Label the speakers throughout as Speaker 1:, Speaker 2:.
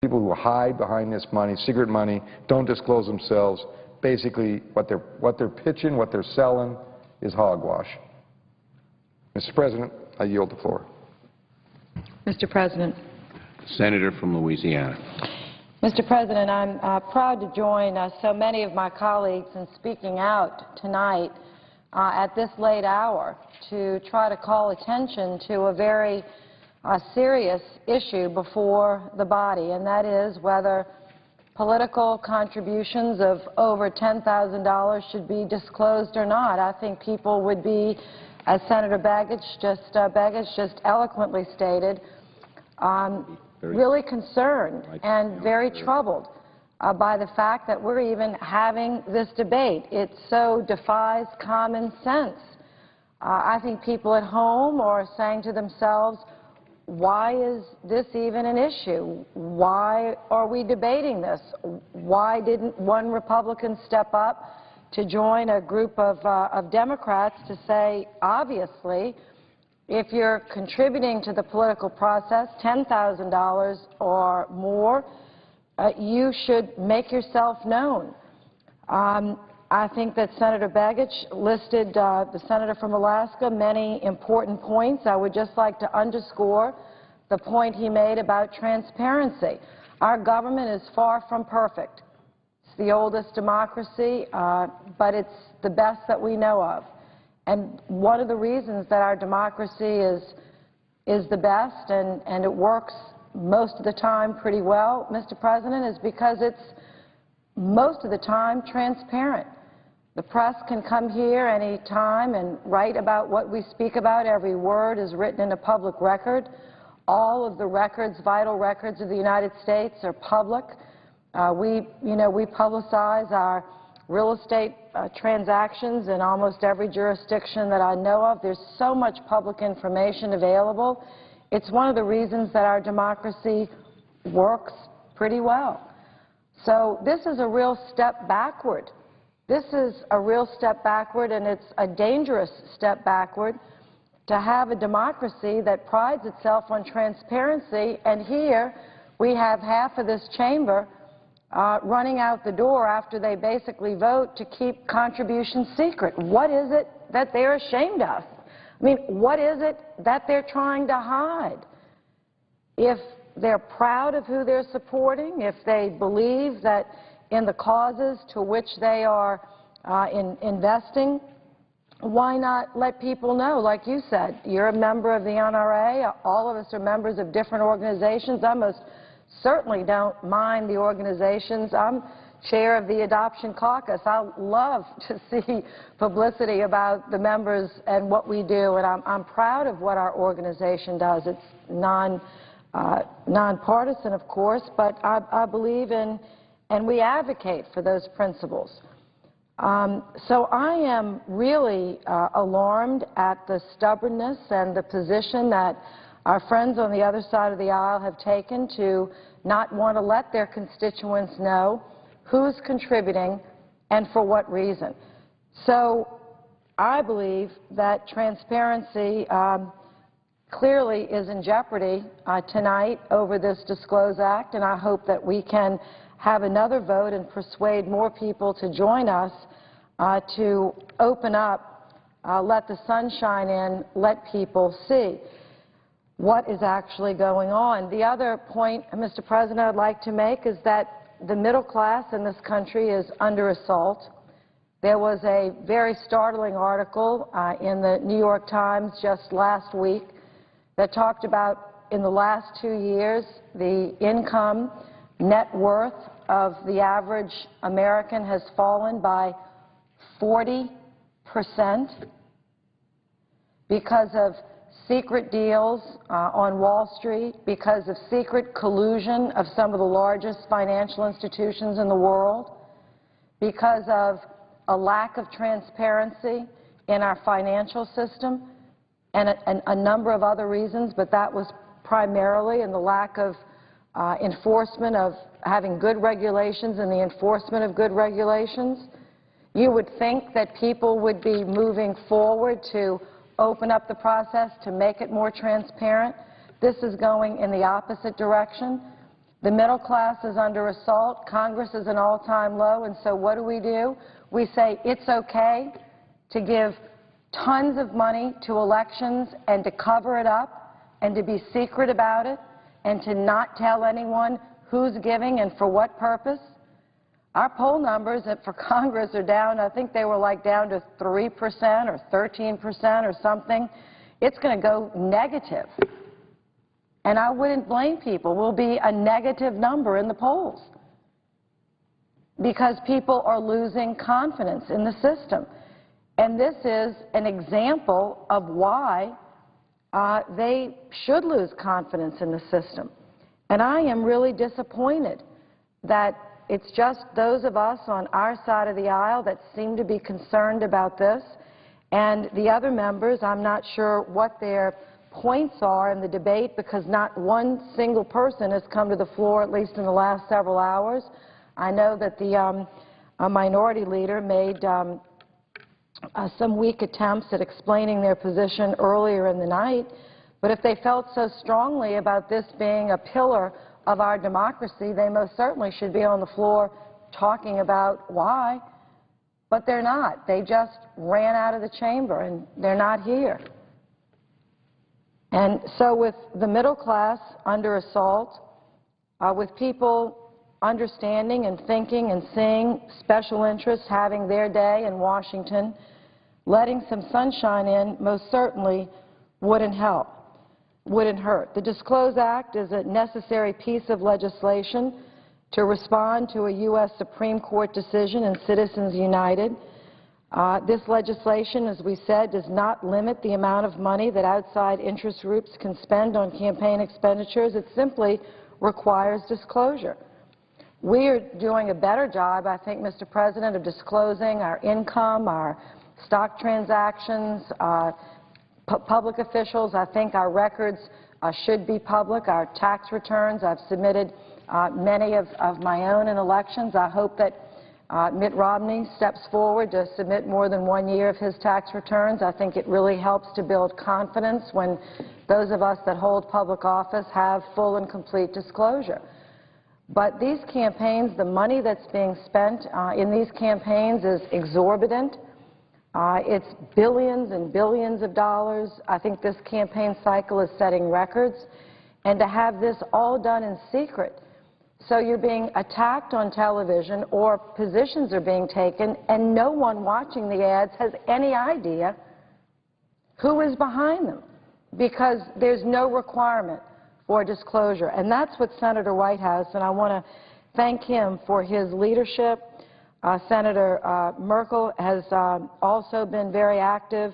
Speaker 1: People who hide behind this money, secret money, don't disclose themselves. Basically, what they're pitching, what they're selling is hogwash. Mr. President, I yield the floor.
Speaker 2: Mr. President.
Speaker 3: Senator from Louisiana.
Speaker 2: Mr. President, I'm proud to join so many of my colleagues in speaking out tonight at this late hour to try to call attention to a very serious issue before the body, and that is whether political contributions of over $10,000 should be disclosed or not. I think people would be, as Senator Begich just eloquently stated, really concerned and very troubled by the fact that we're even having this debate. It so defies common sense. I think people at home are saying to themselves, why is this even an issue? Why are we debating this? Why didn't one Republican step up to join a group of Democrats to say, obviously, if you're contributing to the political process $10,000 or more, you should make yourself known. I think that Senator Begich listed, the senator from Alaska, many important points. I would just like to underscore the point he made about transparency. Our government is far from perfect. It's the oldest democracy, but it's the best that we know of. And one of the reasons that our democracy is the best and it works most of the time pretty well, Mr. President, is because it's most of the time transparent. The press can come here any time and write about what we speak about. Every word is written in a public record. All of the records, vital records of the United States are public. We publicize our real estate transactions in almost every jurisdiction that I know of. There's so much public information available. It's one of the reasons that our democracy works pretty well. So this is a real step backward. This is a real step backward, and it's a dangerous step backward to have a democracy that prides itself on transparency, and here we have half of this chamber running out the door after they basically vote to keep contributions secret. What is it that they're ashamed of? I mean, what is it that they're trying to hide? If they're proud of who they're supporting, if they believe that in the causes to which they are investing, why not let people know? Like you said, you're a member of the NRA. All of us are members of different organizations. I most certainly don't mind the organizations. I'm chair of the Adoption Caucus. I love to see publicity about the members and what we do, and I'm proud of what our organization does. It's nonpartisan, of course, but I believe in and we advocate for those principles. So I am really alarmed at the stubbornness and the position that our friends on the other side of the aisle have taken to not want to let their constituents know who's contributing and for what reason. So I believe that transparency clearly is in jeopardy tonight over this Disclose Act, and I hope that we can have another vote and persuade more people to join us to open up, let the sun shine in, let people see what is actually going on. The other point, Mr. President, I'd like to make is that the middle class in this country is under assault. There was a very startling article in the New York Times just last week that talked about, in the last 2 years, the income net worth of the average American has fallen by 40% because of secret deals on Wall Street, because of secret collusion of some of the largest financial institutions in the world, because of a lack of transparency in our financial system, and a number of other reasons, but that was primarily in the lack of enforcement of having good regulations and the enforcement of good regulations. You would think that people would be moving forward to open up the process, to make it more transparent. This is going in the opposite direction. The middle class is under assault. Congress is an all-time low, and so what do? We say it's okay to give tons of money to elections and to cover it up and to be secret about it and to not tell anyone who's giving and for what purpose. Our poll numbers for Congress are down. I think they were down to 3% or 13% or something. It's going to go negative. And I wouldn't blame people. We'll be a negative number in the polls because people are losing confidence in the system. And this is an example of why they should lose confidence in the system. And I am really disappointed that it's just those of us on our side of the aisle that seem to be concerned about this. And the other members, I'm not sure what their points are in the debate because not one single person has come to the floor, at least in the last several hours. I know that the minority leader made some weak attempts at explaining their position earlier in the night. But if they felt so strongly about this being a pillar of our democracy, they most certainly should be on the floor talking about why. But they're not. They just ran out of the chamber, and they're not here. And so with the middle class under assault, with people understanding and thinking and seeing special interests having their day in Washington, letting some sunshine in most certainly wouldn't help, wouldn't hurt. The Disclose Act is a necessary piece of legislation to respond to a U.S. Supreme Court decision in Citizens United. This legislation, as we said, does not limit the amount of money that outside interest groups can spend on campaign expenditures. It simply requires disclosure. We are doing a better job, I think, Mr. President, of disclosing our income, our stock transactions, public officials. I think our records should be public, our tax returns. I've submitted many of my own in elections. I hope that Mitt Romney steps forward to submit more than 1 year of his tax returns. I think it really helps to build confidence when those of us that hold public office have full and complete disclosure. But these campaigns, the money that's being spent in these campaigns is exorbitant. It's billions and billions of dollars. I think this campaign cycle is setting records. And to have this all done in secret, so you're being attacked on television or positions are being taken and no one watching the ads has any idea who is behind them because there's no requirement for disclosure. And that's what Senator Whitehouse, and I want to thank him for his leadership. Senator Merkel has also been very active.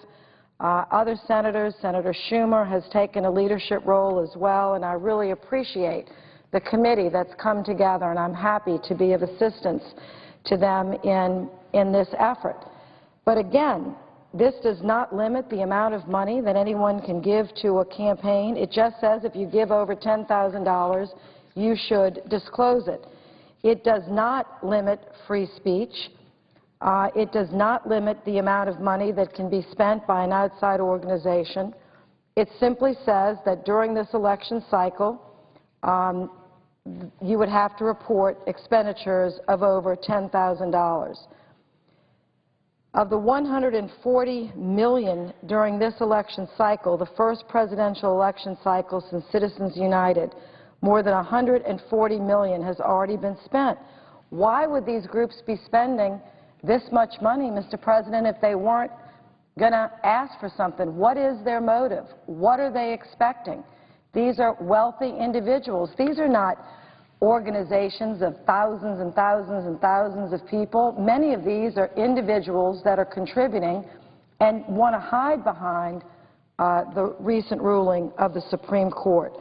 Speaker 2: Other senators, Senator Schumer has taken a leadership role as well, and I really appreciate the committee that's come together, and I'm happy to be of assistance to them in this effort. But again, this does not limit the amount of money that anyone can give to a campaign. It just says if you give over $10,000, you should disclose it. It does not limit free speech. It does not limit the amount of money that can be spent by an outside organization. It simply says that during this election cycle, you would have to report expenditures of over $10,000. Of the $140 million during this election cycle, the first presidential election cycle since Citizens United, more than $140 million has already been spent. Why would these groups be spending this much money, Mr. President, if they weren't going to ask for something? What is their motive? What are they expecting? These are wealthy individuals. These are not organizations of thousands and thousands and thousands of people. Many of these are individuals that are contributing and want to hide behind the recent ruling of the Supreme Court.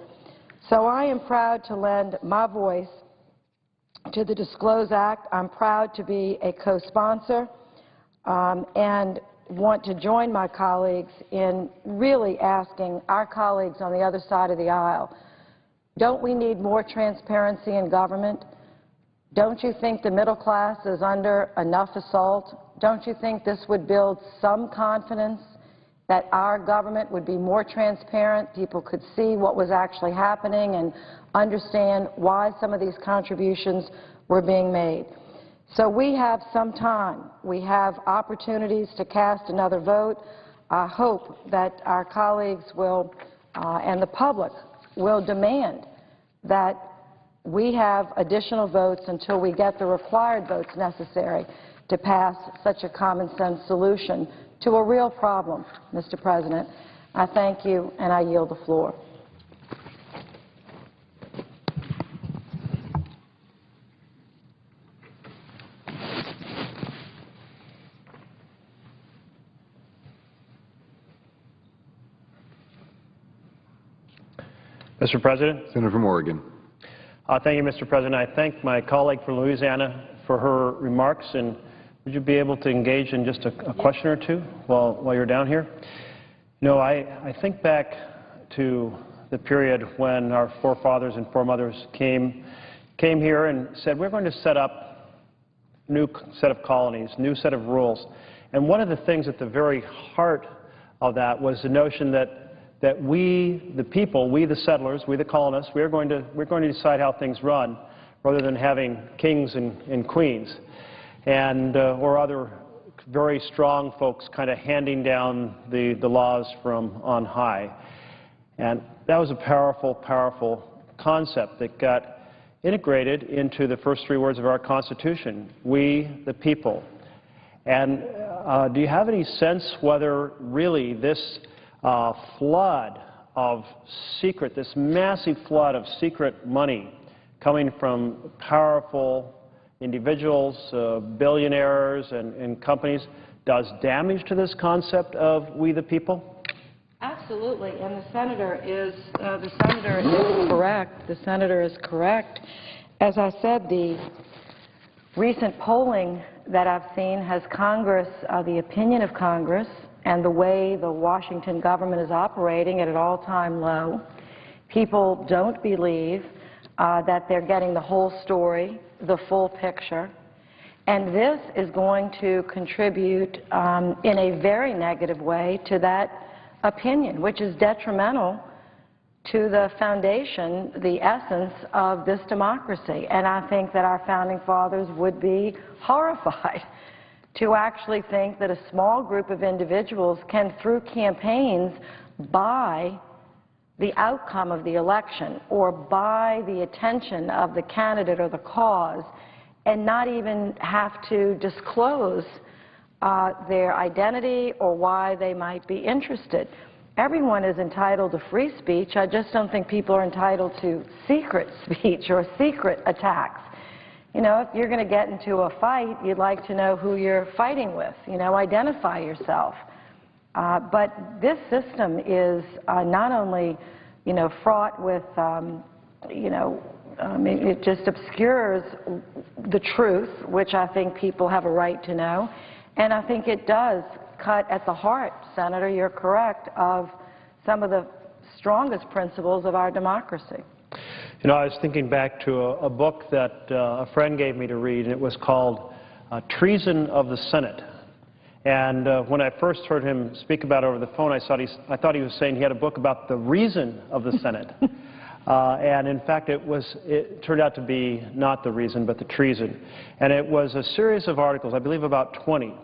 Speaker 2: So I am proud to lend my voice to the Disclose Act. I'm proud to be a co-sponsor and want to join my colleagues in really asking our colleagues on the other side of the aisle, don't we need more transparency in government? Don't you think the middle class is under enough assault? Don't you think this would build some confidence that our government would be more transparent, people could see what was actually happening and understand why some of these contributions were being made. So we have some time. We have opportunities to cast another vote. I hope that our colleagues will, and the public, will demand that we have additional votes until we get the required votes necessary to pass such a common-sense solution to a real problem, Mr. President. I thank you, and I yield the floor.
Speaker 4: Mr. President.
Speaker 1: Senator from Oregon.
Speaker 4: Thank you, Mr. President. I thank my colleague from Louisiana for her remarks, and would you be able to engage in just a question or two while you're down here? You know, I think back to the period when our forefathers and foremothers came here and said, we're going to set up a new set of colonies, new set of rules. And one of the things at the very heart of that was the notion that we, the people, we the settlers, we the colonists, we're going to decide how things run rather than having kings and queens and or other very strong folks kind of handing down the laws from on high. And that was a powerful, powerful concept that got integrated into the first three words of our Constitution, we the people. And do you have any sense whether really this flood of secret, this massive flood of secret money coming from powerful individuals, billionaires and companies, does damage to this concept of we the people?
Speaker 2: Absolutely, and the senator is correct. The senator is correct. As I said, the recent polling that I've seen has Congress, the opinion of Congress, and the way the Washington government is operating at an all-time low. People don't believe that they're getting the whole story, the full picture. And this is going to contribute in a very negative way to that opinion, which is detrimental to the foundation, the essence of this democracy. And I think that our founding fathers would be horrified to actually think that a small group of individuals can, through campaigns, buy the outcome of the election or buy the attention of the candidate or the cause and not even have to disclose their identity or why they might be interested. Everyone is entitled to free speech. I just don't think people are entitled to secret speech or secret attacks. You know, if you're going to get into a fight, you'd like to know who you're fighting with, you know, identify yourself. But this system is not only, you know, fraught with, it just obscures the truth, which I think people have a right to know. And I think it does cut at the heart, Senator, you're correct, of some of the strongest principles of our democracy.
Speaker 4: You know, I was thinking back to a book that a friend gave me to read, and it was called Treason of the Senate. And when I first heard him speak about it over the phone, I thought he was saying he had a book about the reason of the Senate. And in fact, it turned out to be not the reason, but the treason. And it was a series of articles, I believe about 20,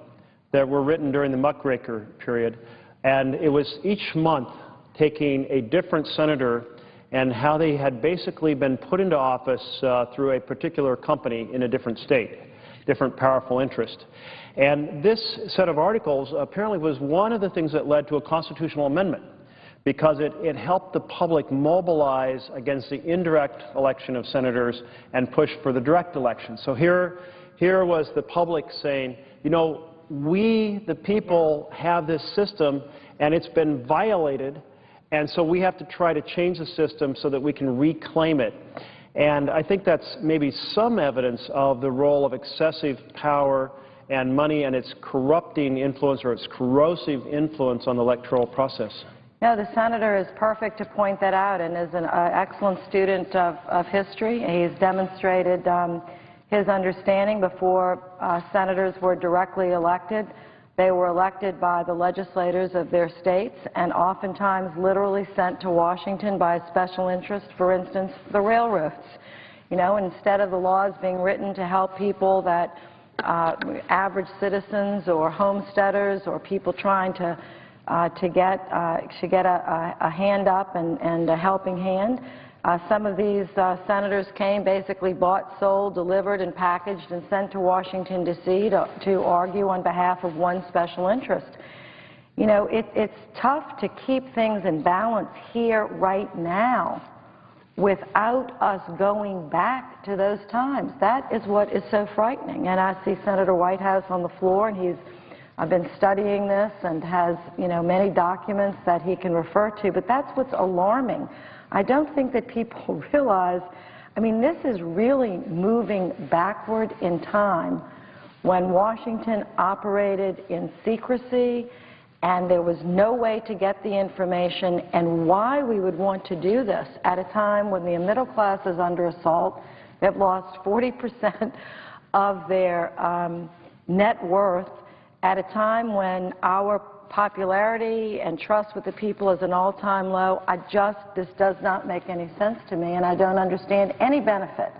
Speaker 4: that were written during the muckraker period. And it was each month taking a different senator and how they had basically been put into office through a particular company in a different state, different powerful interest. And this set of articles apparently was one of the things that led to a constitutional amendment, because it helped the public mobilize against the indirect election of senators and push for the direct election. So here was the public saying, you know, we, the people, have this system, and it's been violated, and so we have to try to change the system so that we can reclaim it. And I think that's maybe some evidence of the role of excessive power and money and its corrupting influence or its corrosive influence on the electoral process.
Speaker 2: No, the senator is perfect to point that out and is an excellent student of history. He's demonstrated his understanding before senators were directly elected They were elected by the legislators of their states and oftentimes literally sent to Washington by a special interest, for instance, the railroads. You know, instead of the laws being written to help people that average citizens or homesteaders or people trying to get a hand up and a helping hand, some of these senators came, basically bought, sold, delivered, and packaged and sent to Washington, D.C. to argue on behalf of one special interest. You know, it's tough to keep things in balance here right now without us going back to those times. That is what is so frightening. And I see Senator Whitehouse on the floor, and I've been studying this and has, you know, many documents that he can refer to, but that's what's alarming. I don't think that people realize, I mean, this is really moving backward in time when Washington operated in secrecy and there was no way to get the information, and why we would want to do this at a time when the middle class is under assault. They've lost 40% of their net worth at a time when our popularity and trust with the people is an all-time low. This does not make any sense to me, and I don't understand any benefit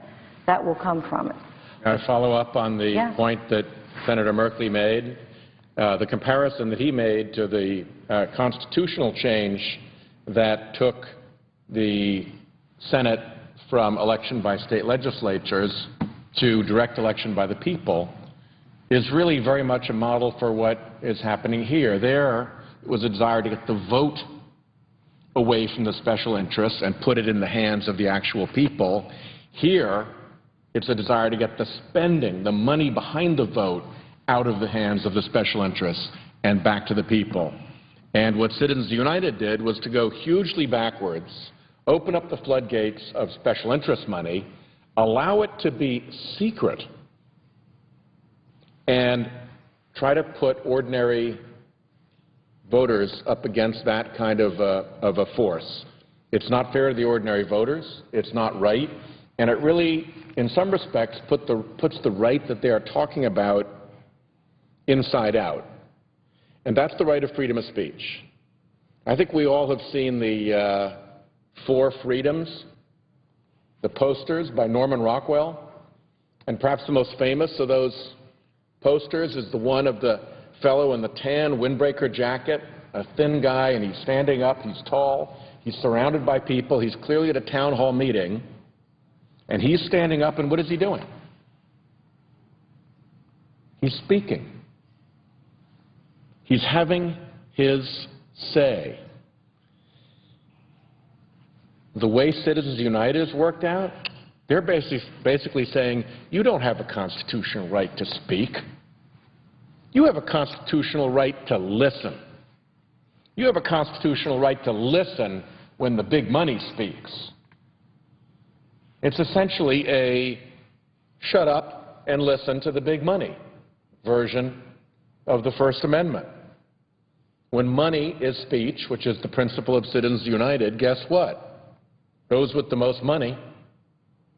Speaker 2: that will come from it.
Speaker 5: I follow up on the point that Senator Merkley made, the comparison that he made to the constitutional change that took the Senate from election by state legislatures to direct election by the people is really very much a model for what is happening here. There was a desire to get the vote away from the special interests and put it in the hands of the actual people. Here, it's a desire to get the spending, the money behind the vote, out of the hands of the special interests and back to the people. And what Citizens United did was to go hugely backwards, open up the floodgates of special interest money, allow it to be secret, and try to put ordinary voters up against that kind of a force. It's not fair to the ordinary voters. It's not right. And it really, in some respects, puts the right that they are talking about inside out. And that's the right of freedom of speech. I think we all have seen the Four Freedoms, the posters by Norman Rockwell. And perhaps the most famous of those posters is the one of the fellow in the tan windbreaker jacket, a thin guy, and he's standing up, he's tall, he's surrounded by people, he's clearly at a town hall meeting, and he's standing up, and what is he doing? He's speaking. He's having his say. The way Citizens United has worked out, they're basically saying, you don't have a constitutional right to speak. You have a constitutional right to listen. You have a constitutional right to listen when the big money speaks. It's essentially a shut up and listen to the big money version of the First Amendment. When money is speech, which is the principle of Citizens United, guess what? Those with the most money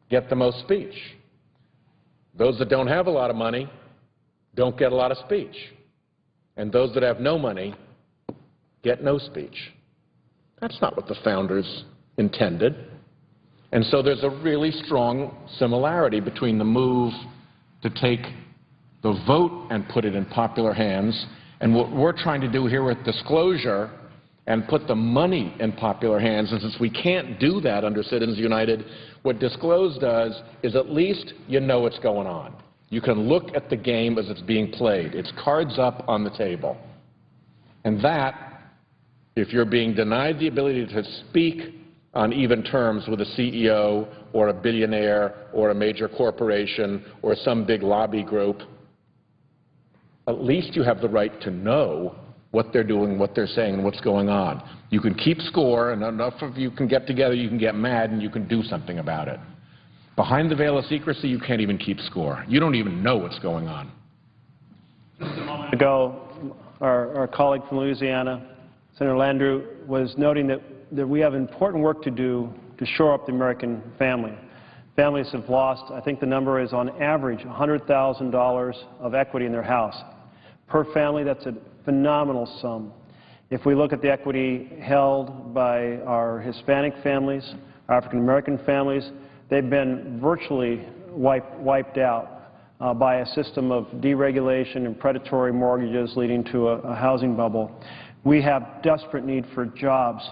Speaker 5: get the most speech. Those that don't have a lot of money don't get a lot of speech. And those that have no money get no speech. That's not what the founders intended. And so there's a really strong similarity between the move to take the vote and put it in popular hands and what we're trying to do here with disclosure and put the money in popular hands. And since we can't do that under Citizens United, what Disclose does is at least you know what's going on. You can look at the game as it's being played. It's cards up on the table. And that, if you're being denied the ability to speak on even terms with a CEO or a billionaire or a major corporation or some big lobby group, at least you have the right to know what they're doing, what they're saying, and what's going on. You can keep score, and enough of you can get together, you can get mad, and you can do something about it. Behind the veil of secrecy, you can't even keep score. You don't even know what's going on.
Speaker 4: Just a moment ago, our colleague from Louisiana, Senator Landrieu, was noting that we have important work to do to shore up the American family. Families have lost, I think the number is on average, $100,000 of equity in their house. per family. That's a phenomenal sum. If we look at the equity held by our Hispanic families, our African-American families, they've been virtually wiped out by a system of deregulation and predatory mortgages leading to a housing bubble. We have desperate need for jobs.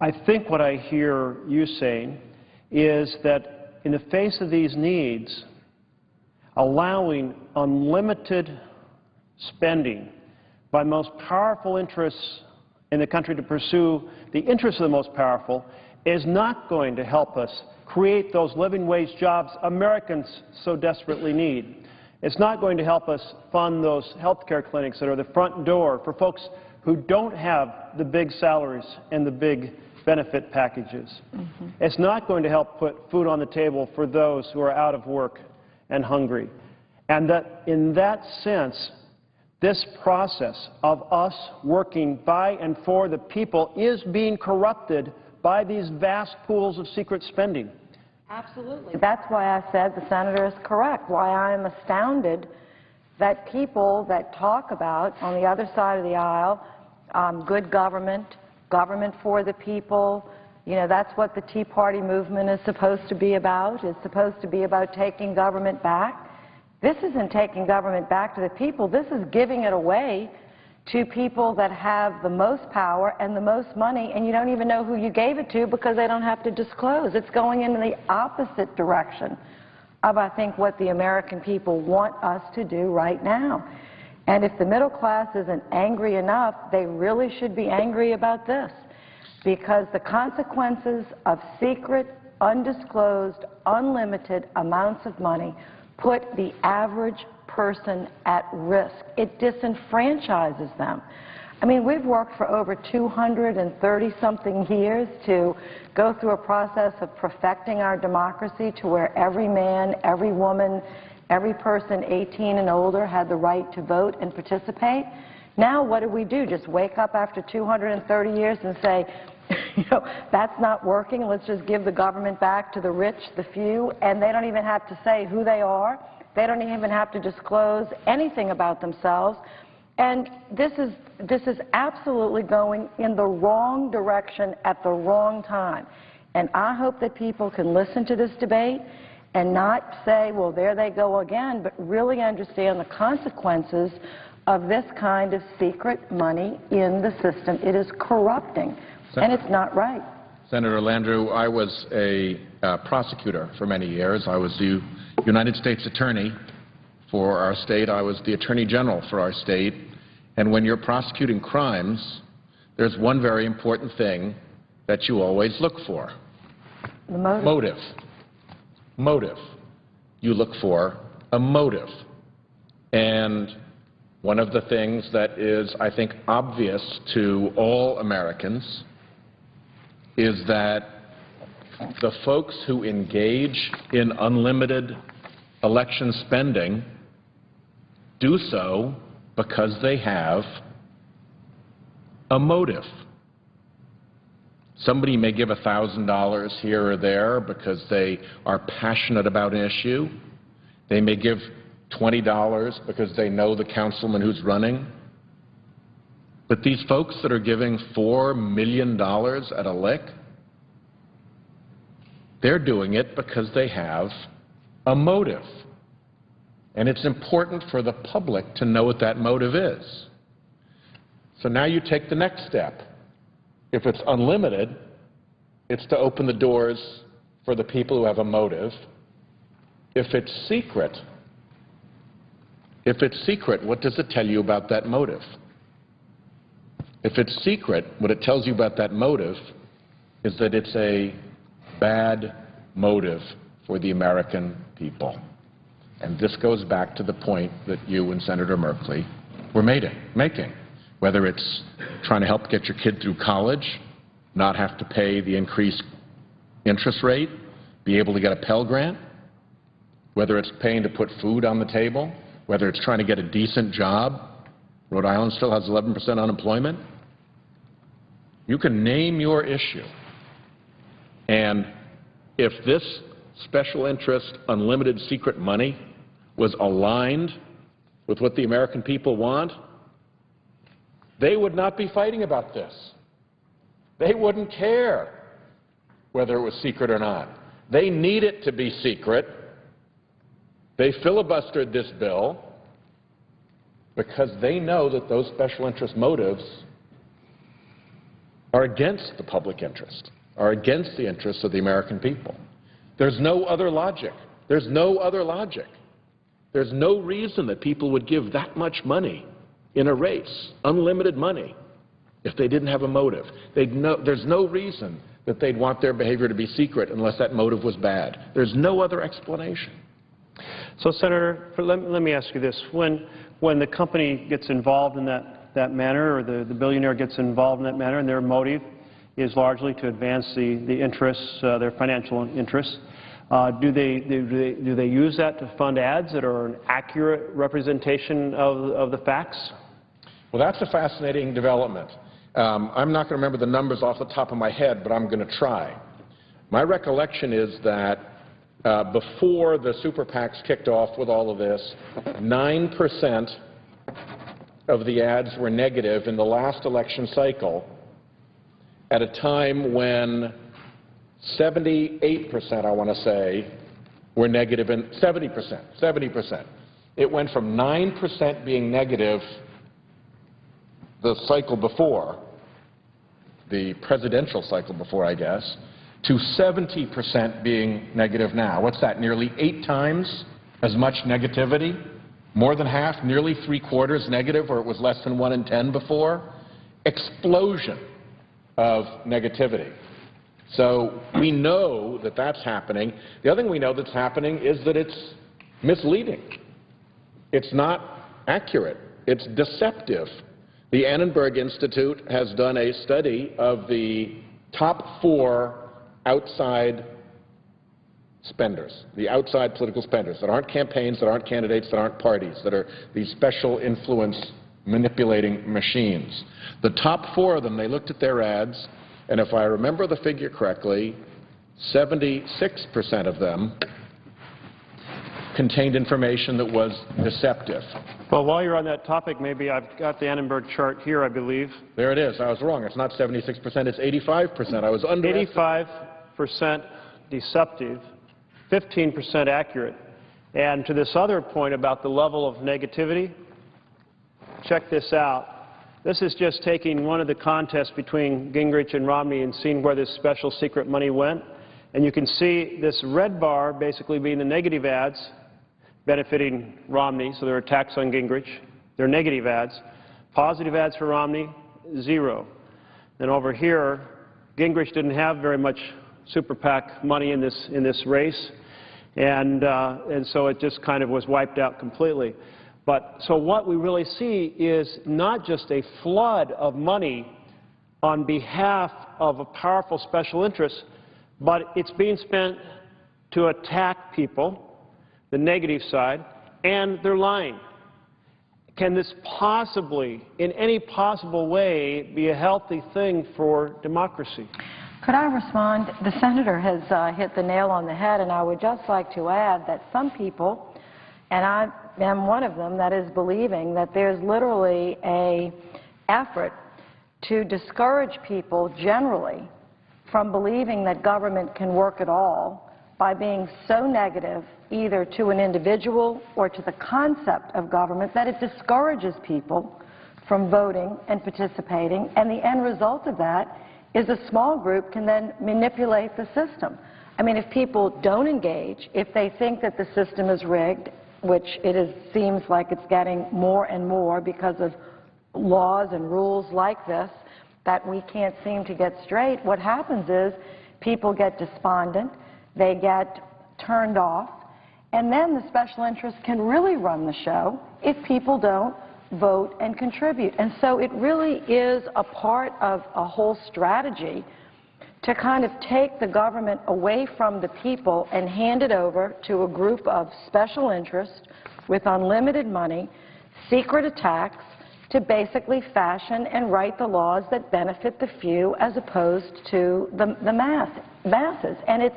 Speaker 4: I think what I hear you saying is that in the face of these needs, allowing unlimited spending by the most powerful interests in the country to pursue the interests of the most powerful is not going to help us create those living wage jobs Americans so desperately need. It's not going to help us fund those health care clinics that are the front door for folks who don't have the big salaries and the big benefit packages. It's not going to help put food on the table for those who are out of work and hungry. And that in that sense, this process of us working by and for the people is being corrupted by these vast pools of secret spending.
Speaker 2: Absolutely. That's why I said the senator is correct, why I am astounded that people that talk about, on the other side of the aisle, good government, government for the people, you know, that's what the Tea Party movement is supposed to be about. It's supposed to be about taking government back. This isn't taking government back to the people. This is giving it away to people that have the most power and the most money, and you don't even know who you gave it to because they don't have to disclose. It's going in the opposite direction of, I think, what the American people want us to do right now. And if the middle class isn't angry enough, they really should be angry about this, because the consequences of secret, undisclosed, unlimited amounts of money put the average person at risk. It disenfranchises them. I mean, we've worked for over 230-something years to go through a process of perfecting our democracy to where every man, every woman, every person 18 and older had the right to vote and participate. Now what do? Just wake up after 230 years and say, you know, that's not working, let's just give the government back to the rich, the few, and they don't even have to say who they are. They don't even have to disclose anything about themselves. And this is absolutely going in the wrong direction at the wrong time. And I hope that people can listen to this debate and not say, well, there they go again, but really understand the consequences of this kind of secret money in the system. It is corrupting, and it's not right.
Speaker 5: Senator Landrieu, I was a prosecutor for many years. I was the United States Attorney for our state. I was the Attorney General for our state. And when you're prosecuting crimes, there's one very important thing that you always look for.
Speaker 2: The motive.
Speaker 5: Motive. Motive. You look for a motive. And one of the things that is, I think, obvious to all Americans is that the folks who engage in unlimited election spending do so because they have a motive. Somebody may give $1,000 here or there because they are passionate about an issue. They may give $20 because they know the councilman who's running. But these folks that are giving $4 million at a lick, they're doing it because they have a motive. And it's important for the public to know what that motive is. So now you take the next step. If it's unlimited, it's to open the doors for the people who have a motive. If it's secret, what does it tell you about that motive? If it's secret, what it tells you about that motive is that it's a bad motive for the American people. And this goes back to the point that you and Senator Merkley were making. Whether it's trying to help get your kid through college, not have to pay the increased interest rate, be able to get a Pell Grant, whether it's paying to put food on the table, whether it's trying to get a decent job. Rhode Island still has 11% unemployment. You can name your issue. And if this special interest, unlimited secret money was aligned with what the American people want, they would not be fighting about this. They wouldn't care whether it was secret or not. They need it to be secret. They filibustered this bill because they know that those special interest motives are against the public interest, are against the interests of the American people. There's no other logic. There's no other logic. There's no reason that people would give that much money in a race, unlimited money, if they didn't have a motive. There's no reason that they'd want their behavior to be secret unless that motive was bad. There's no other explanation.
Speaker 4: So, Senator, let me ask you this. When the company gets involved in that manner, or the billionaire gets involved in that manner, and their motive is largely to advance the interests, their financial interests, do they use that to fund ads that are an accurate representation of the facts?
Speaker 5: Well, that's a fascinating development. I'm not going to remember the numbers off the top of my head, but I'm going to try. My recollection is that before the super PACs kicked off with all of this, 9% of the ads were negative in the last election cycle at a time when 78%, I want to say, were negative, and 70%. It went from 9% being negative the cycle before, the presidential cycle before, I guess, to 70% being negative now. What's that, nearly 8 times as much negativity? More than half, nearly 3/4 negative, where it was less than 1 in 10 before. Explosion of negativity. So we know that that's happening. The other thing we know that's happening is that it's misleading. It's not accurate. It's deceptive. The Annenberg Institute has done a study of the top 4 outside spenders, the outside political spenders that aren't campaigns, that aren't candidates, that aren't parties, that are these special influence manipulating machines. The top 4 of them, they looked at their ads, and if I remember the figure correctly, 76% of them contained information that was deceptive.
Speaker 4: Well, while you're on that topic, maybe I've got the Annenberg chart here, I believe.
Speaker 5: There it is. I was wrong. It's not 76%, it's 85%. I was underestimating.
Speaker 4: 85% deceptive, 15% accurate. And to this other point about the level of negativity, check this out. This is just taking one of the contests between Gingrich and Romney and seeing where this special secret money went. And you can see this red bar basically being the negative ads benefiting Romney, so there are attacks on Gingrich. They're negative ads. Positive ads for Romney, 0. Then over here, Gingrich didn't have very much super PAC money in this race, and so it just kind of was wiped out completely. But so what we really see is not just a flood of money on behalf of a powerful special interest, but it's being spent to attack people, the negative side, and they're lying. Can this possibly, in any possible way, be a healthy thing for democracy?
Speaker 2: Could I respond? The Senator has hit the nail on the head, and I would just like to add that some people, and I am one of them, that is believing that there's literally an effort to discourage people generally from believing that government can work at all by being so negative either to an individual or to the concept of government that it discourages people from voting and participating, and the end result of that is a small group can then manipulate the system. I mean, if people don't engage, if they think that the system is rigged, which seems like it's getting more and more because of laws and rules like this that we can't seem to get straight, what happens is people get despondent, they get turned off, and then the special interests can really run the show if people don't vote and contribute. And so it really is a part of a whole strategy to kind of take the government away from the people and hand it over to a group of special interests with unlimited money, secret attacks, to basically fashion and write the laws that benefit the few as opposed to the masses. And it's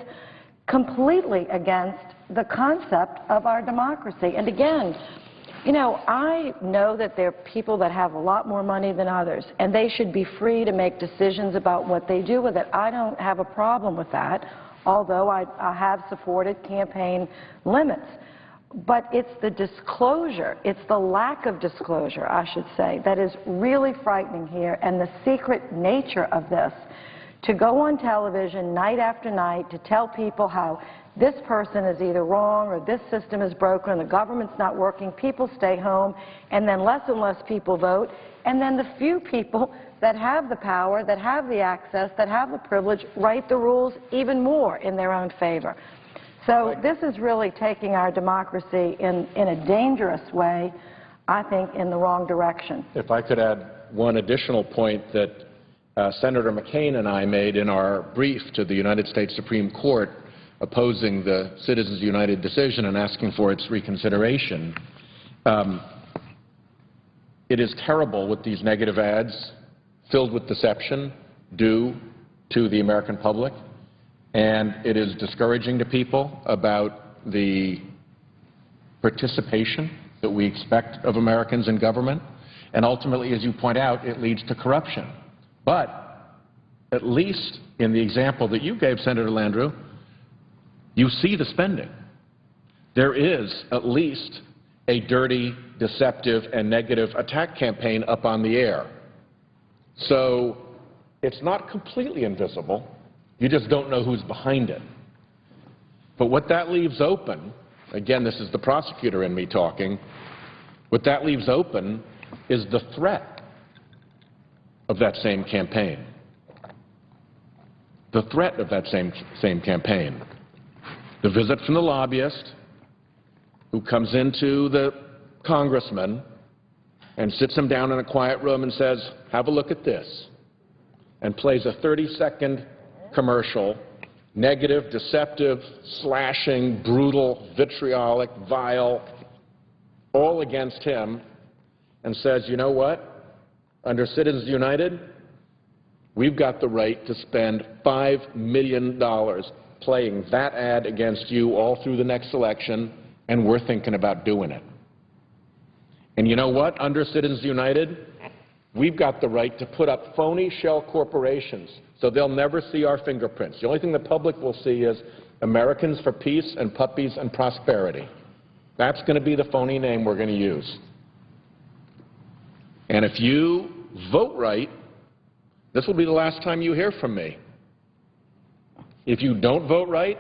Speaker 2: completely against the concept of our democracy. And again, You know, I know that there are people that have a lot more money than others, and they should be free to make decisions about what they do with it. I don't have a problem with that, although I have supported campaign limits. But it's the disclosure, it's the lack of disclosure, I should say, that is really frightening here, and the secret nature of this. To go on television night after night to tell people how this person is either wrong or this system is broken and the government's not working, people stay home, and then less and less people vote, and then the few people that have the power, that have the access, that have the privilege, write the rules even more in their own favor. So this is really taking our democracy in a dangerous way, I think, in the wrong direction.
Speaker 5: If I could add one additional point that Senator McCain and I made in our brief to the United States Supreme Court opposing the Citizens United decision and asking for its reconsideration. It is terrible what these negative ads filled with deception do to the American public, and it is discouraging to people about the participation that we expect of Americans in government, and ultimately, as you point out, it leads to corruption. But at least in the example that you gave, Senator Landrieu, you see the spending. There is at least a dirty, deceptive, and negative attack campaign up on the air. So it's not completely invisible. You just don't know who's behind it. But what that leaves open, again, this is the prosecutor in me talking, what that leaves open is the threat of that same campaign. The threat of that same campaign. The visit from the lobbyist who comes into the congressman and sits him down in a quiet room and says, have a look at this, and plays a 30-second commercial, negative, deceptive, slashing, brutal, vitriolic, vile, all against him, and says, you know what, under Citizens United, we've got the right to spend $5 million playing that ad against you all through the next election, and we're thinking about doing it. And you know what? Under Citizens United, we've got the right to put up phony shell corporations so they'll never see our fingerprints. The only thing the public will see is Americans for Peace and Puppies and Prosperity. That's going to be the phony name we're going to use. And if you vote right, this will be the last time you hear from me. If you don't vote right,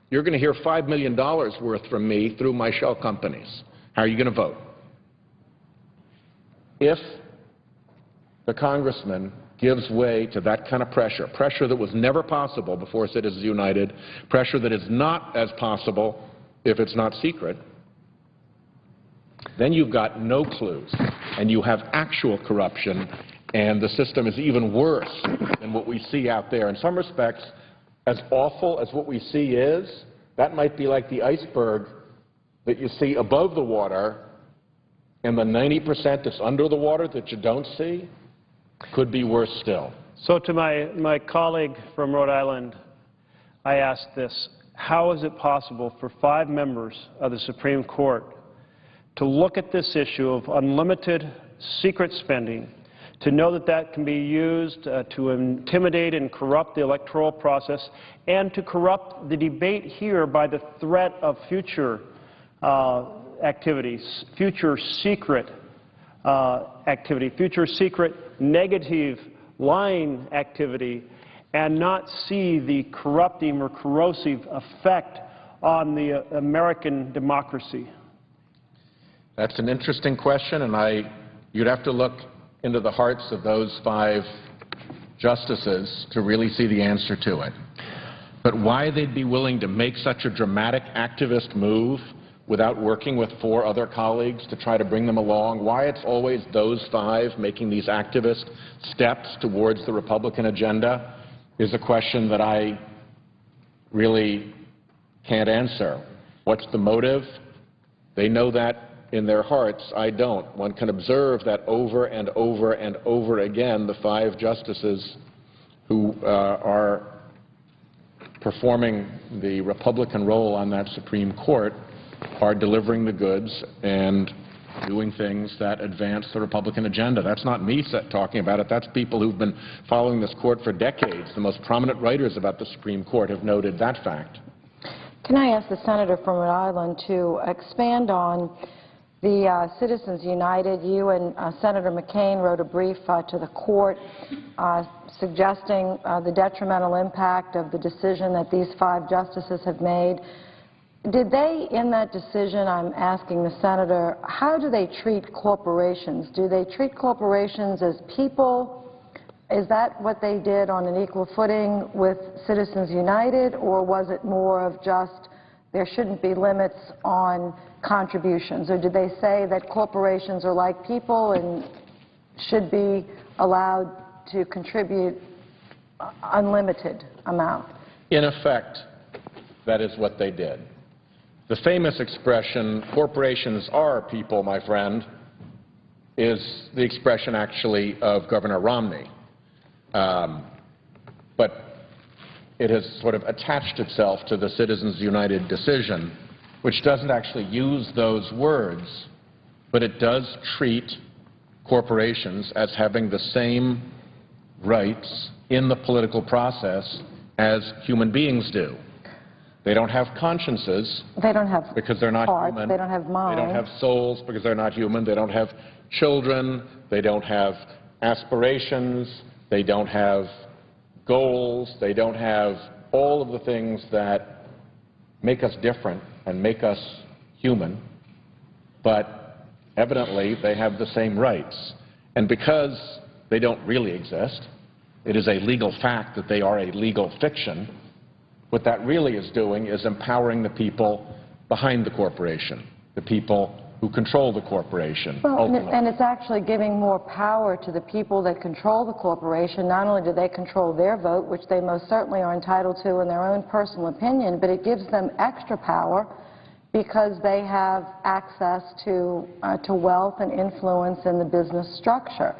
Speaker 5: you're going to hear $5 million worth from me through my shell companies. How are you going to vote? If the congressman gives way to that kind of pressure, pressure that was never possible before Citizens United, pressure that is not as possible if it's not secret, then you've got no clues, and you have actual corruption, and the system is even worse than what we see out there. In some respects, as awful as what we see is, that might be like the iceberg that you see above the water, and the 90% that's under the water that you don't see could be worse still.
Speaker 4: So to my colleague from Rhode Island, I asked this: how is it possible for 5 members of the Supreme Court to look at this issue of unlimited secret spending, to know that that can be used to intimidate and corrupt the electoral process, and to corrupt the debate here by the threat of future activities, future secret activity, future secret negative lying activity, and not see the corrupting or corrosive effect on the American democracy?
Speaker 5: That's an interesting question, and you'd have to look into the hearts of those 5 justices to really see the answer to it. But why they'd be willing to make such a dramatic activist move without working with 4 other colleagues to try to bring them along, why it's always those 5 making these activist steps towards the Republican agenda is a question that I really can't answer. What's the motive? They know that in their hearts. I don't. One can observe that over and over and over again, the 5 justices who are performing the Republican role on that Supreme Court are delivering the goods, and doing things that advance the Republican agenda. That's not me talking about it. That's people who've been following this court for decades. The most prominent writers about the Supreme Court have noted that fact.
Speaker 2: Can I ask the senator from Rhode Island to expand on the Citizens United? You and Senator McCain wrote a brief to the court suggesting the detrimental impact of the decision that these 5 justices have made. Did they, in that decision, I'm asking the senator, how do they treat corporations? Do they treat corporations as people? Is that what they did on an equal footing with Citizens United, or was it more of just there shouldn't be limits on contributions? Or did they say that corporations are like people and should be allowed to contribute unlimited amount?
Speaker 5: In effect, that is what they did. The famous expression, corporations are people, my friend, is the expression actually of Governor Romney. But it has sort of attached itself to the Citizens United decision, which doesn't actually use those words, but it does treat corporations as having the same rights in the political process as human beings do. They don't have consciences.
Speaker 2: They don't have
Speaker 5: because they're not
Speaker 2: hearts,
Speaker 5: human.
Speaker 2: they don't have minds.
Speaker 5: They don't have souls because they're not human. They don't have children. They don't have aspirations. They don't have goals. They don't have all of the things that make us different and make us human. But evidently, they have the same rights. And because they don't really exist, it is a legal fact that they are a legal fiction. What that really is doing is empowering the people behind the corporation, the people who control the corporation.
Speaker 2: Well, and it's actually giving more power to the people that control the corporation. Not only do they control their vote, which they most certainly are entitled to in their own personal opinion, but it gives them extra power because they have access to wealth and influence in the business structure.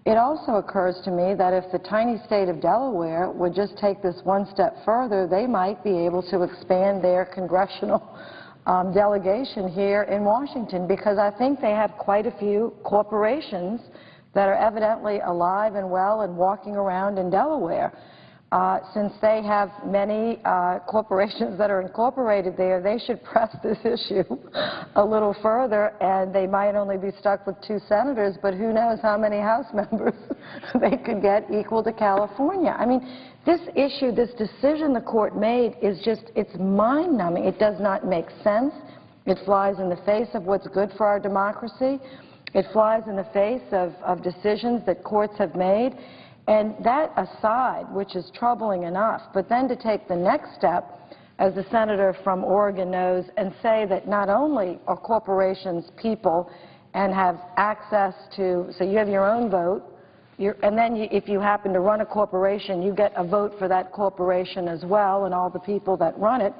Speaker 2: It also occurs to me that if the tiny state of Delaware would just take this one step further, they might be able to expand their congressional delegation here in Washington, because I think they have quite a few corporations that are evidently alive and well and walking around in Delaware. Since they have many corporations that are incorporated there, they should press this issue a little further, and they might only be stuck with 2 senators, but who knows how many House members they could get equal to California. I mean, this issue, this decision the court made is just, it's mind-numbing. It does not make sense. It flies in the face of what's good for our democracy. It flies in the face of decisions that courts have made. And that aside, which is troubling enough, but then to take the next step, as the senator from Oregon knows, and say that not only are corporations people and have access to, so you have your own vote, and then if you happen to run a corporation, you get a vote for that corporation as well and all the people that run it,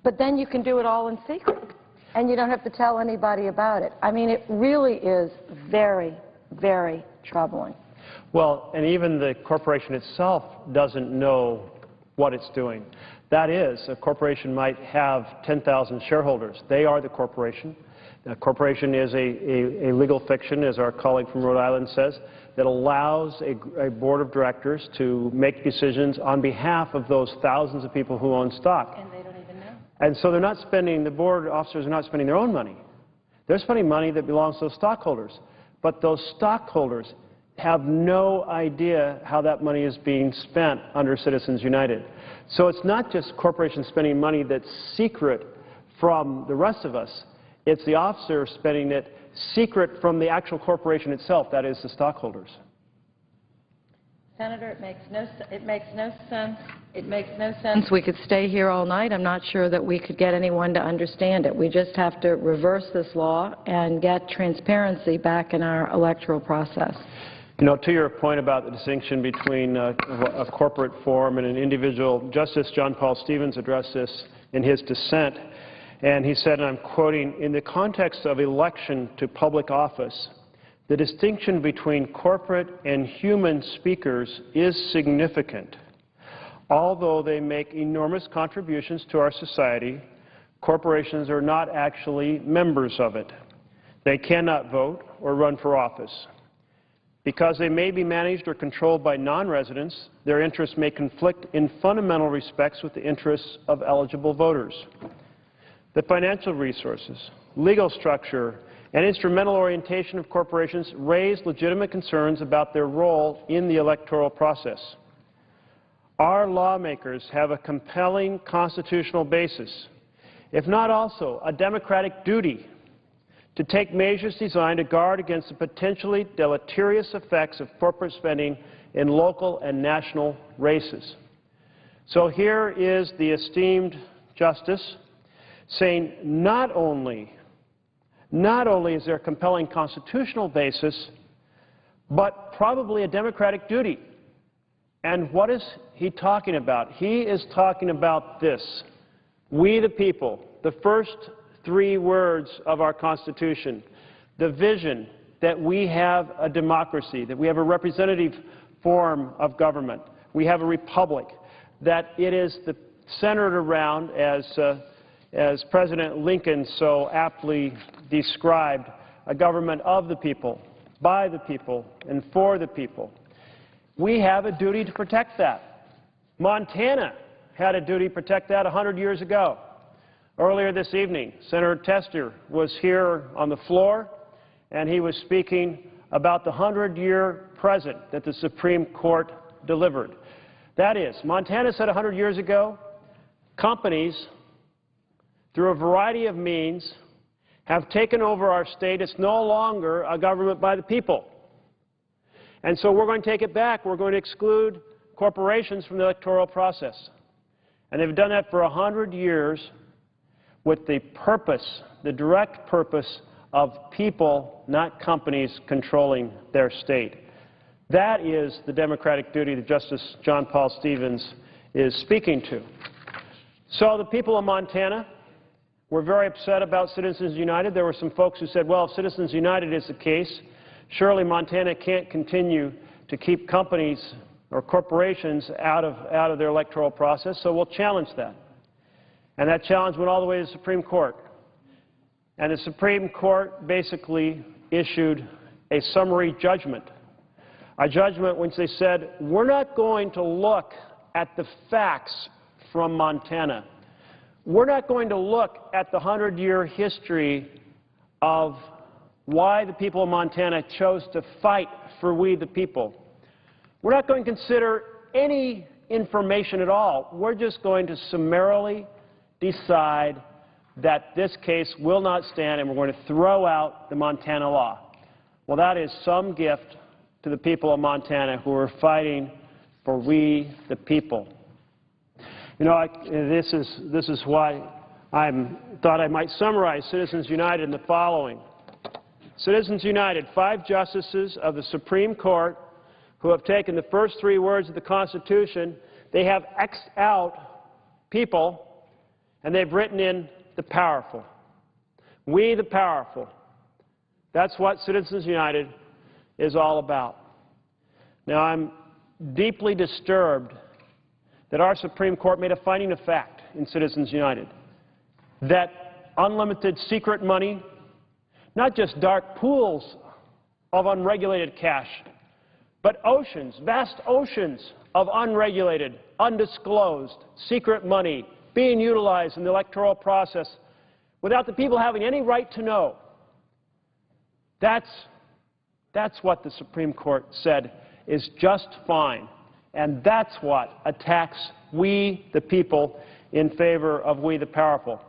Speaker 2: but then you can do it all in secret, and you don't have to tell anybody about it. I mean, it really is very, very troubling.
Speaker 4: Well, and even the corporation itself doesn't know what it's doing. That is, a corporation might have 10,000 shareholders. They are the corporation. A corporation is a legal fiction, as our colleague from Rhode Island says, that allows a board of directors to make decisions on behalf of those thousands of people who own stock.
Speaker 2: And they don't even know.
Speaker 4: And so they're not spending, the board officers are not spending their own money. They're spending money that belongs to those stockholders. But those stockholders have no idea how that money is being spent under Citizens United. So it's not just corporations spending money that's secret from the rest of us. It's the officer spending it secret from the actual corporation itself, that is, the stockholders.
Speaker 2: Senator, it makes no sense. It makes no sense. We could stay here all night. I'm not sure that we could get anyone to understand it. We just have to reverse this law and get transparency back in our electoral process.
Speaker 4: You know, to your point about the distinction between a corporate form and an individual, Justice John Paul Stevens addressed this in his dissent, and he said, and I'm quoting, "In the context of election to public office, the distinction between corporate and human speakers is significant. Although they make enormous contributions to our society, corporations are not actually members of it. They cannot vote or run for office. Because they may be managed or controlled by non-residents, their interests may conflict in fundamental respects with the interests of eligible voters. The financial resources, legal structure, and instrumental orientation of corporations raise legitimate concerns about their role in the electoral process. Our lawmakers have a compelling constitutional basis, if not also a democratic duty, to take measures designed to guard against the potentially deleterious effects of corporate spending in local and national races. So here is the esteemed Justice saying not only is there a compelling constitutional basis, but probably a democratic duty. And what is he talking about? He is talking about this: we the people, the first three words of our Constitution, the vision that we have a democracy, that we have a representative form of government, we have a republic, that it is centered around, as President Lincoln so aptly described, a government of the people, by the people, and for the people. We have a duty to protect that. Montana had a duty to protect that 100 years ago. Earlier this evening, Senator Tester was here on the floor, and he was speaking about the 100-year present that the Supreme Court delivered. That is, Montana said 100 years ago, companies, through a variety of means, have taken over our state. It's no longer a government by the people. And so we're going to take it back. We're going to exclude corporations from the electoral process. And they've done that for 100 years with the purpose, the direct purpose of people, not companies, controlling their state. That is the democratic duty that Justice John Paul Stevens is speaking to. So the people of Montana were very upset about Citizens United. There were some folks who said, well, if Citizens United is the case, surely Montana can't continue to keep companies or corporations out of their electoral process, so we'll challenge that. And that challenge went all the way to the Supreme Court. And the Supreme Court basically issued a summary judgment, a judgment which they said, we're not going to look at the facts from Montana. We're not going to look at the 100-year history of why the people of Montana chose to fight for we the people. We're not going to consider any information at all. We're just going to summarily decide that this case will not stand, and we're going to throw out the Montana law. Well, that is some gift to the people of Montana who are fighting for we the people. You know, this is why I thought I might summarize Citizens United in the following. Citizens United, 5 justices of the Supreme Court who have taken the first 3 words of the Constitution, they have X'd out people, and they've written in the powerful. We the powerful. That's what Citizens United is all about. Now, I'm deeply disturbed that our Supreme Court made a finding of fact in Citizens United that unlimited secret money, not just dark pools of unregulated cash, but oceans, vast oceans of unregulated, undisclosed, secret money being utilized in the electoral process without the people having any right to know. That's what the Supreme Court said is just fine. And that's what attacks we, the people, in favor of we, the powerful.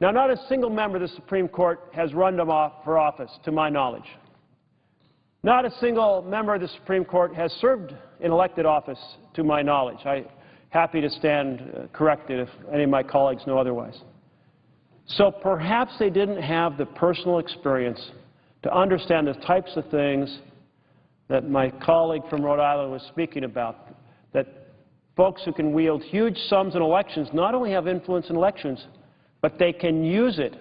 Speaker 4: Now, not a single member of the Supreme Court has run for office, to my knowledge. Not a single member of the Supreme Court has served in elected office, to my knowledge. I'm happy to stand corrected if any of my colleagues know otherwise. So perhaps they didn't have the personal experience to understand the types of things that my colleague from Rhode Island was speaking about, that folks who can wield huge sums in elections not only have influence in elections, but they can use it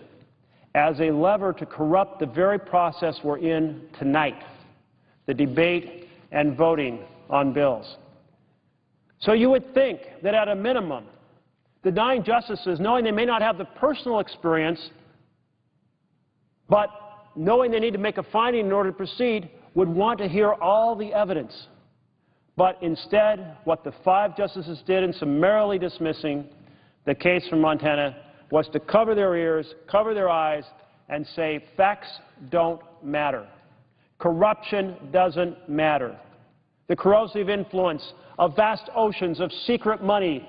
Speaker 4: as a lever to corrupt the very process we're in tonight, the debate and voting on bills. So you would think that at a minimum, the 9 justices, knowing they may not have the personal experience, but knowing they need to make a finding in order to proceed, would want to hear all the evidence. But instead, what the 5 justices did in summarily dismissing the case from Montana was to cover their ears, cover their eyes, and say facts don't matter. Corruption doesn't matter. The corrosive influence of vast oceans of secret money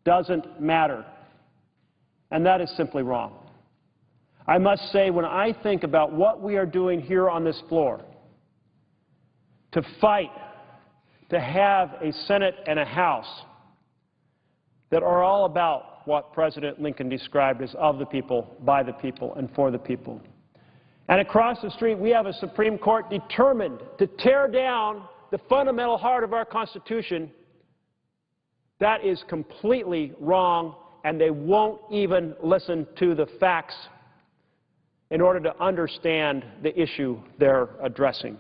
Speaker 4: doesn't matter. And that is simply wrong. I must say, when I think about what we are doing here on this floor, to fight to have a Senate and a House that are all about what President Lincoln described as of the people, by the people, and for the people. And across the street, we have a Supreme Court determined to tear down the fundamental heart of our Constitution. That is completely wrong, and they won't even listen to the facts in order to understand the issue they're addressing.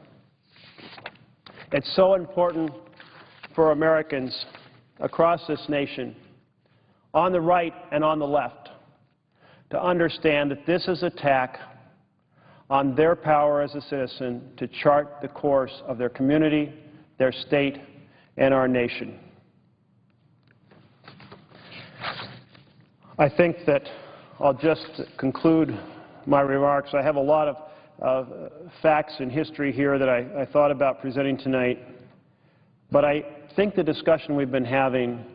Speaker 4: It's so important for Americans across this nation, on the right and on the left, to understand that this is an attack on their power as a citizen to chart the course of their community, their state, and our nation. I think that I'll just conclude my remarks. I have a lot of facts and history here that I thought about presenting tonight, but I think the discussion we've been having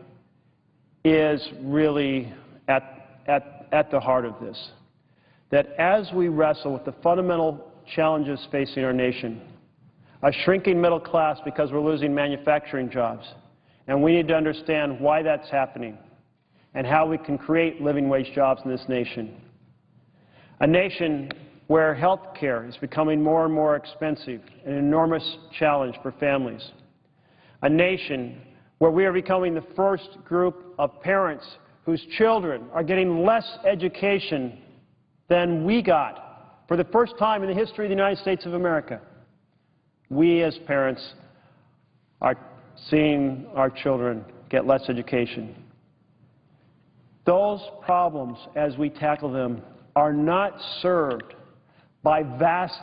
Speaker 4: is really at the heart of this. That as we wrestle with the fundamental challenges facing our nation, a shrinking middle class because we're losing manufacturing jobs, and we need to understand why that's happening and how we can create living wage jobs in this nation. A nation where health care is becoming more and more expensive, an enormous challenge for families. A nation where we are becoming the first group of parents whose children are getting less education than we got for the first time in the history of the United States of America. We as parents are seeing our children get less education. Those problems, as we tackle them, are not served by vast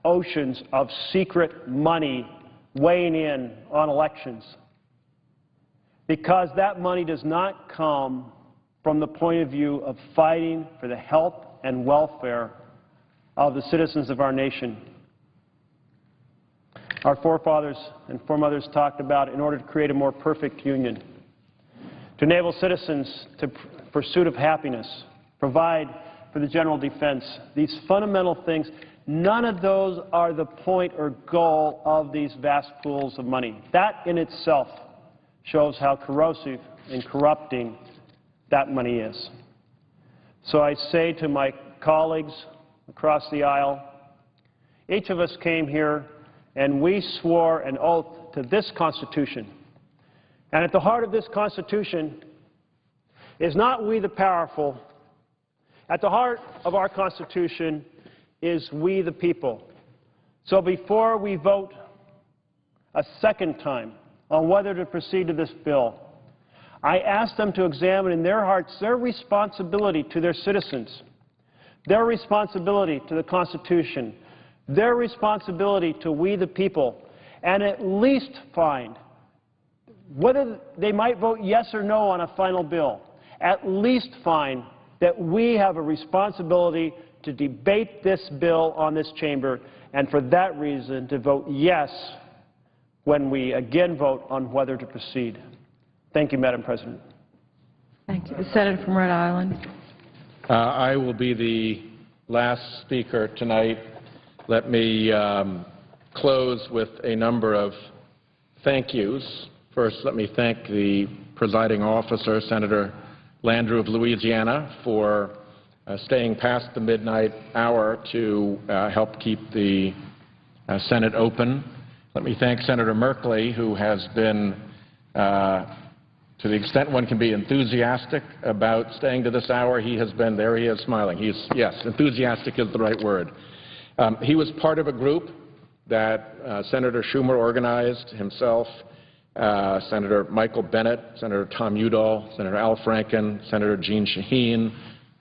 Speaker 4: oceans of secret money weighing in on elections, because that money does not come from the point of view of fighting for the health and welfare of the citizens of our nation. Our forefathers and foremothers talked about, in order to create a more perfect union, to enable citizens to pursuit of happiness, provide for the general defense, these fundamental things, none of those are the point or goal of these vast pools of money. That in itself shows how corrosive and corrupting that money is. So I say to my colleagues across the aisle, each of us came here and we swore an oath to this Constitution. And at the heart of this Constitution is not we the powerful. At the heart of our Constitution is we the people. So before we vote a second time on whether to proceed to this bill, I ask them to examine in their hearts their responsibility to their citizens, their responsibility to the Constitution, their responsibility to we the people, and at least find, whether they might vote yes or no on a final bill, at least find that we have a responsibility to debate this bill on this chamber, and for that reason to vote yes when we again vote on whether to proceed. Thank you, Madam President.
Speaker 2: Thank you. The Senator from Rhode Island.
Speaker 5: I will be the last speaker tonight. Let me close with a number of thank yous. First, let me thank the presiding officer, Senator Landrieu of Louisiana, for staying past the midnight hour to help keep the Senate open. Let me thank Senator Merkley, who has been, to the extent one can be enthusiastic about staying to this hour, he has been there. He is smiling. Yes, enthusiastic is the right word. He was part of a group that Senator Schumer organized himself, Senator Michael Bennet, Senator Tom Udall, Senator Al Franken, Senator Jeanne Shaheen,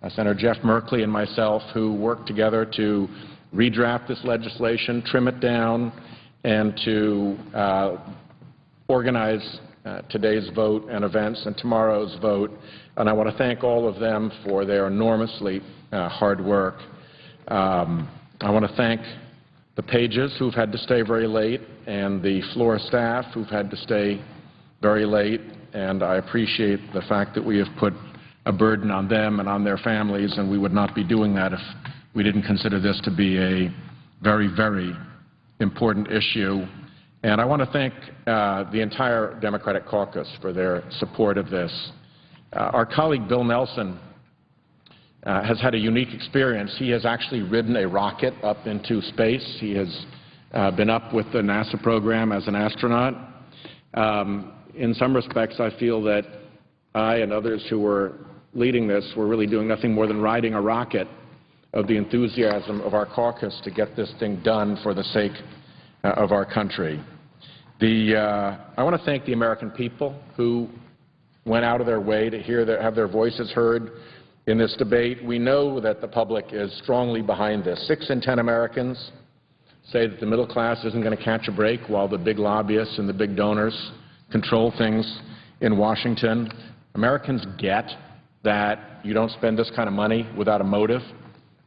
Speaker 5: Senator Jeff Merkley, and myself, who worked together to redraft this legislation, trim it down, and to organize today's vote and events and tomorrow's vote. And I want to thank all of them for their enormously hard work. I want to thank the pages who've had to stay very late and the floor staff who've had to stay very late, and I appreciate the fact that we have put a burden on them and on their families, and we would not be doing that if we didn't consider this to be a very, very important issue. And I want to thank the entire Democratic caucus for their support of this. Our colleague Bill Nelson has had a unique experience. He has actually ridden a rocket up into space. He has been up with the NASA program as an astronaut. In some respects, I feel that I and others who were leading this were really doing nothing more than riding a rocket of the enthusiasm of our caucus to get this thing done for the sake of our country. I want to thank the American people who went out of their way to have their voices heard in this debate. We know that the public is strongly behind this. 6 in 10 Americans say that the middle class isn't going to catch a break while the big lobbyists and the big donors control things in Washington. Americans get that you don't spend this kind of money without a motive,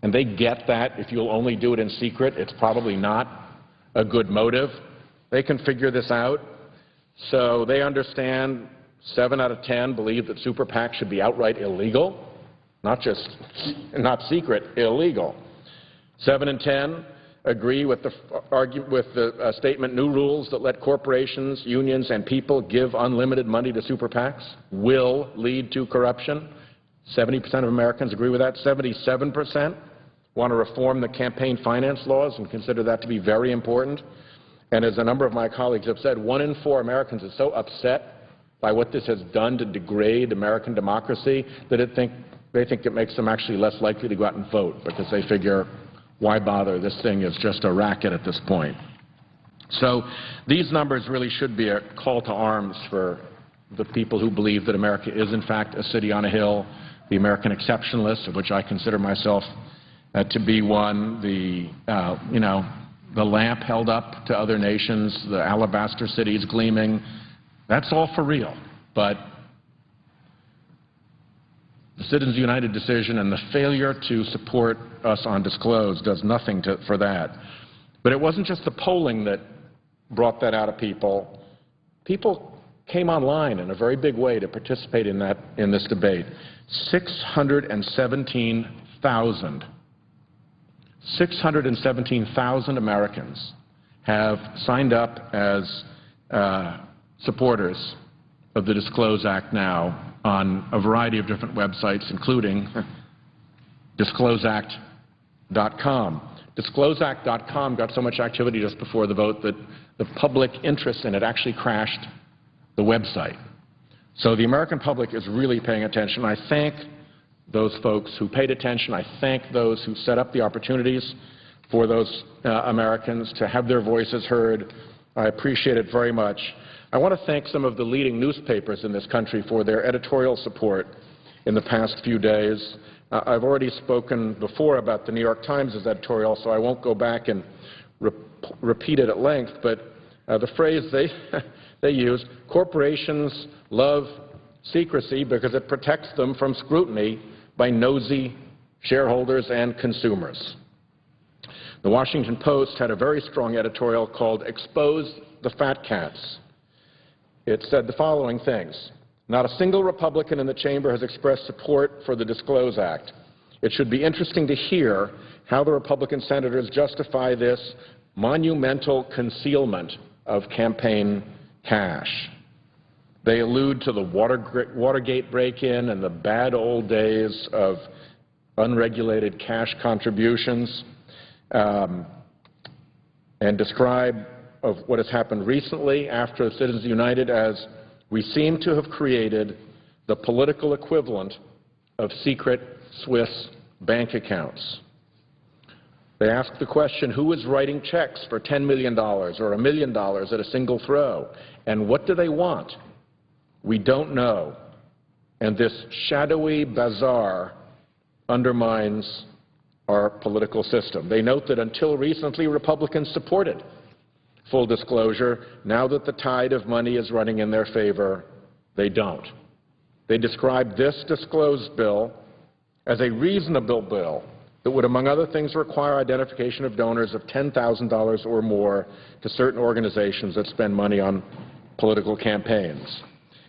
Speaker 5: and they get that if you'll only do it in secret, it's probably not a good motive. They can figure this out. So they understand 7 out of 10 believe that super PACs should be outright illegal, not secret, illegal. 7 in 10 agree with the statement, new rules that let corporations, unions, and people give unlimited money to super PACs will lead to corruption. 70% of Americans agree with that. 77% want to reform the campaign finance laws and consider that to be very important. And as a number of my colleagues have said, 1 in 4 Americans is so upset by what this has done to degrade American democracy that they think it makes them actually less likely to go out and vote, because they figure, why bother? This thing is just a racket at this point. So these numbers really should be a call to arms for the people who believe that America is, in fact, a city on a hill, the American exceptionalists, of which I consider myself to be one, the lamp held up to other nations, the alabaster cities gleaming. That's all for real. But the Citizens United decision and the failure to support us on Disclose does nothing for that. But it wasn't just the polling that brought that out of people. People came online in a very big way to participate in this debate. 617,000 Americans have signed up as supporters of the Disclose Act now on a variety of different websites, including discloseact.com. Discloseact.com got so much activity just before the vote that the public interest in it actually crashed the website. So the American public is really paying attention. I thank those folks who paid attention. I thank those who set up the opportunities for those Americans to have their voices heard. I appreciate it very much. I want to thank some of the leading newspapers in this country for their editorial support in the past few days. I've already spoken before about the New York Times' editorial, so I won't go back and repeat it at length, but the phrase they use, corporations love secrecy because it protects them from scrutiny by nosy shareholders and consumers. The Washington Post had a very strong editorial called Expose the Fat Cats. It said the following things. Not a single Republican in the chamber has expressed support for the Disclose Act. It should be interesting to hear how the Republican senators justify this monumental concealment of campaign cash. They allude to the Watergate break-in and the bad old days of unregulated cash contributions, and describe of what has happened recently after Citizens United as we seem to have created the political equivalent of secret Swiss bank accounts. They ask the question, who is writing checks for $10 million or $1 million at a single throw? And what do they want? We don't know. And this shadowy bazaar undermines our political system. They note that until recently, Republicans supported full disclosure. Now that the tide of money is running in their favor, they don't. They describe this disclosed bill as a reasonable bill that would, among other things, require identification of donors of $10,000 or more to certain organizations that spend money on political campaigns.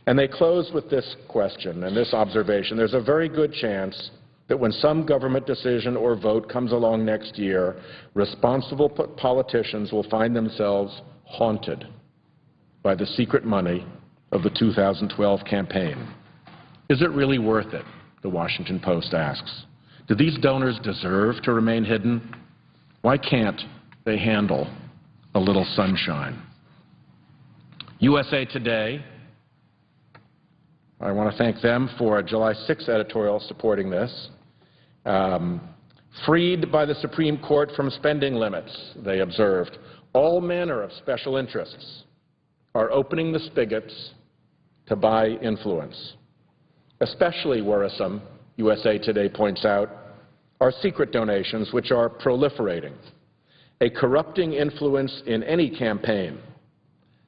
Speaker 5: And they close with this question and this observation: there's a very good chance that when some government decision or vote comes along next year, responsible politicians will find themselves haunted by the secret money of the 2012 campaign. Is it really worth it? The Washington Post asks. Do these donors deserve to remain hidden? Why can't they handle a little sunshine? USA Today, I want to thank them for a July 6 editorial supporting this. Freed by the Supreme Court from spending limits, they observed, all manner of special interests are opening the spigots to buy influence. Especially worrisome, USA Today points out, are secret donations, which are proliferating. A corrupting influence in any campaign.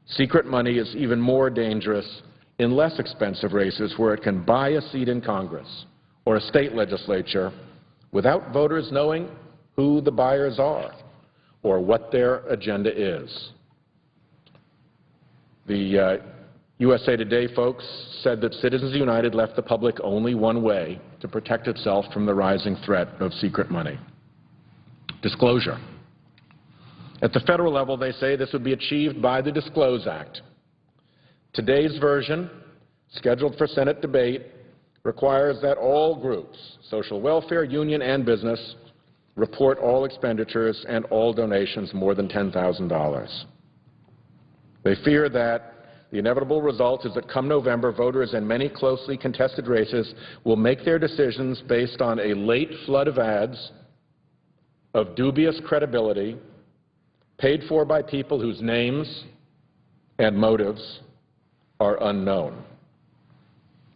Speaker 5: Secret money is even more dangerous in less expensive races where it can buy a seat in Congress or a state legislature without voters knowing who the buyers are or what their agenda is. The USA Today folks said that Citizens United left the public only one way to protect itself from the rising threat of secret money: disclosure. At the federal level, they say this would be achieved by the Disclose Act. Today's version, scheduled for Senate debate, requires that all groups, social welfare, union, and business, report all expenditures and all donations more than $10,000. They fear that the inevitable result is that come November, voters in many closely contested races will make their decisions based on a late flood of ads of dubious credibility, paid for by people whose names and motives are unknown.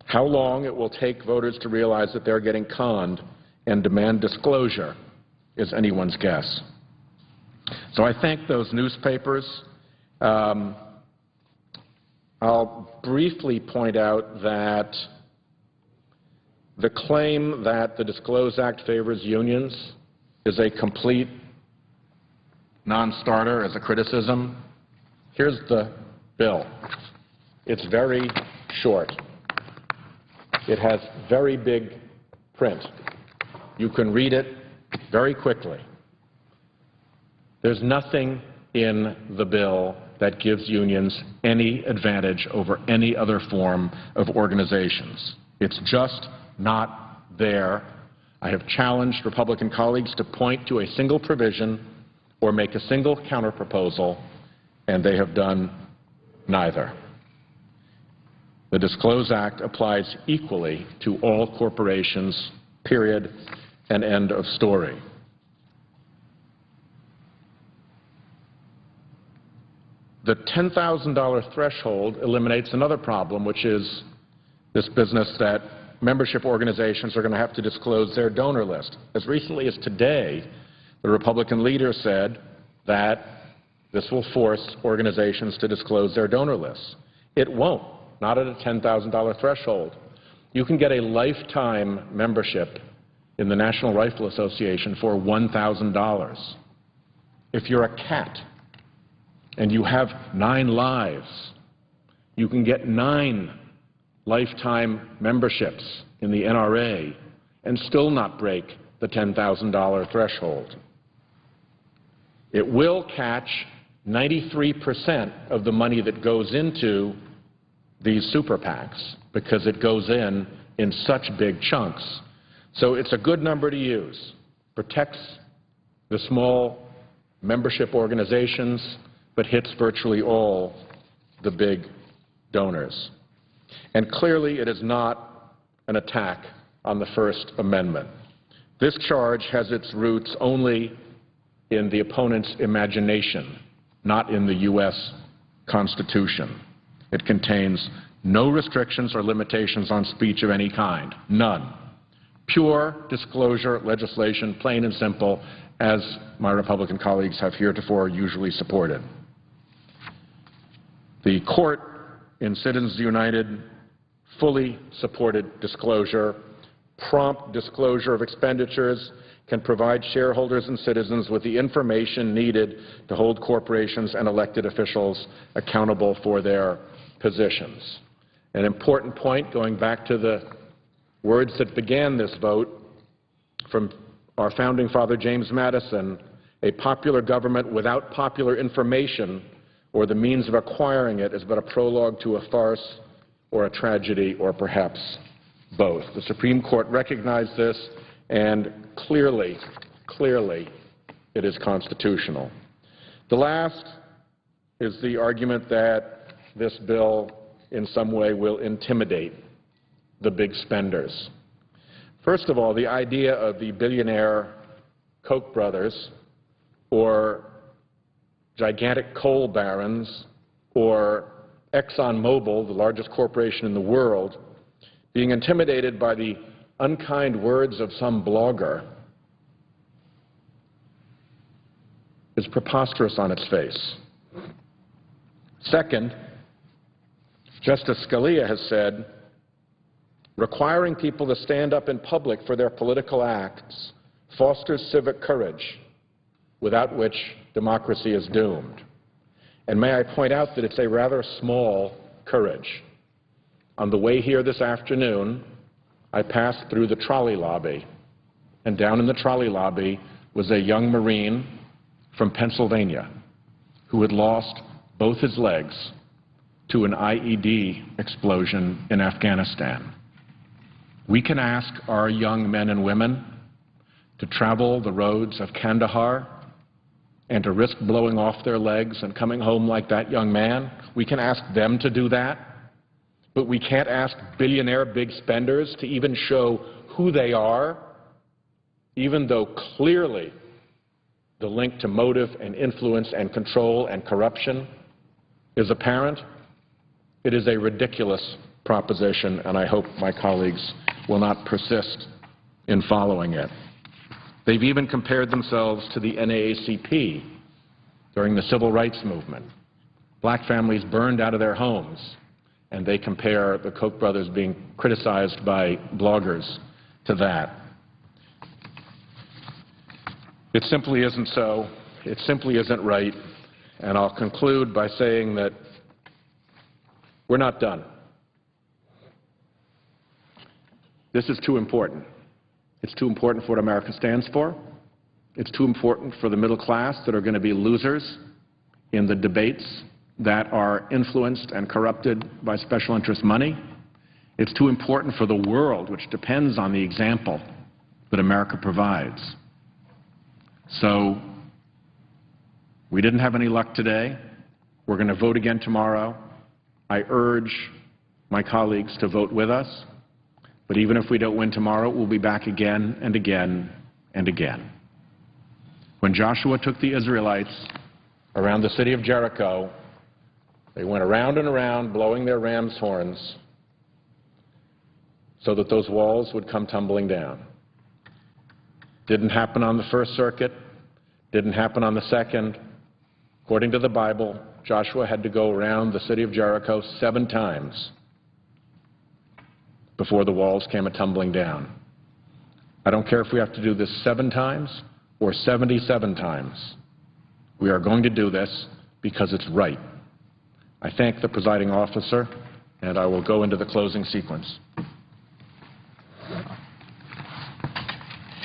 Speaker 5: How long it will take voters to realize that they're getting conned and demand disclosure is anyone's guess. So I thank those newspapers. I'll briefly point out that the claim that the Disclose Act favors unions is a complete non-starter as a criticism. Here's the bill. It's very short. It has very big print. You can read it very quickly. There's nothing in the bill that gives unions any advantage over any other form of organizations. It's just not there. I have challenged Republican colleagues to point to a single provision or make a single counterproposal, and they have done neither. The Disclose Act applies equally to all corporations, period, and end of story. The $10,000 threshold eliminates another problem, which is this business that membership organizations are going to have to disclose their donor list. As recently as today, the Republican leader said that this will force organizations to disclose their donor lists. It won't, not at a $10,000 threshold. You can get a lifetime membership in the National Rifle Association for $1,000. If you're a cat and you have 9 lives, you can get 9 lifetime memberships in the NRA and still not break the $10,000 threshold. It will catch 93% of the money that goes into these super PACs because it goes in such big chunks. So it's a good number to use. Protects the small membership organizations, but hits virtually all the big donors. And clearly it is not an attack on the First Amendment. This charge has its roots only in the opponent's imagination, not in the U.S. Constitution. It contains no restrictions or limitations on speech of any kind, none. Pure disclosure legislation, plain and simple, as my Republican colleagues have heretofore usually supported. The court in Citizens United fully supported disclosure. Prompt disclosure of expenditures can provide shareholders and citizens with the information needed to hold corporations and elected officials accountable for their positions. An important point, going back to the words that began this vote from our founding father James Madison, a popular government without popular information or the means of acquiring it is but a prologue to a farce or a tragedy or perhaps both. The Supreme Court recognized this, and clearly it is constitutional. The last is the argument that this bill in some way will intimidate the big spenders. First of all, the idea of the billionaire Koch brothers or gigantic coal barons or ExxonMobil, the largest corporation in the world, being intimidated by the unkind words of some blogger is preposterous on its face. Second, Justice Scalia has said, requiring people to stand up in public for their political acts fosters civic courage, without which democracy is doomed. And may I point out that it's a rather small courage. On the way here this afternoon, I passed through the trolley lobby, and down in the trolley lobby was a young Marine from Pennsylvania who had lost both his legs to an IED explosion in Afghanistan. We can ask our young men and women to travel the roads of Kandahar and to risk blowing off their legs and coming home like that young man. We can ask them to do that, but we can't ask billionaire big spenders to even show who they are, even though clearly the link to motive and influence and control and corruption is apparent. It is a ridiculous proposition, and I hope my colleagues will not persist in following it. They've even compared themselves to the NAACP during the civil rights movement. Black families burned out of their homes, and they compare the Koch brothers being criticized by bloggers to that. It simply isn't so. It simply isn't right. And I'll conclude by saying that we're not done. This is too important. It's too important for what America stands for. It's too important for the middle class that are going to be losers in the debates that are influenced and corrupted by special interest money. It's too important for the world, which depends on the example that America provides. So we didn't have any luck today. We're going to vote again tomorrow. I urge my colleagues to vote with us. But even if we don't win tomorrow, we'll be back again and again and again. When Joshua took the Israelites around the city of Jericho, they went around and around blowing their ram's horns so that those walls would come tumbling down. Didn't happen on the First Circuit, didn't happen on the Second. According to the Bible, Joshua had to go around the city of Jericho 7 times before the walls came a-tumbling down. I don't care if we have to do this 7 times or 77 times. We are going to do this because it's right. I thank the presiding officer, and I will go into the closing sequence.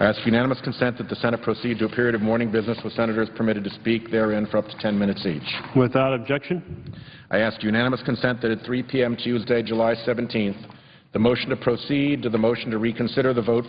Speaker 5: I ask unanimous consent that the Senate proceed to a period of morning business with senators permitted to speak therein for up to 10 minutes each.
Speaker 4: Without objection.
Speaker 5: I ask unanimous consent that at 3 p.m. Tuesday, July 17th, the motion to proceed to the motion to reconsider the vote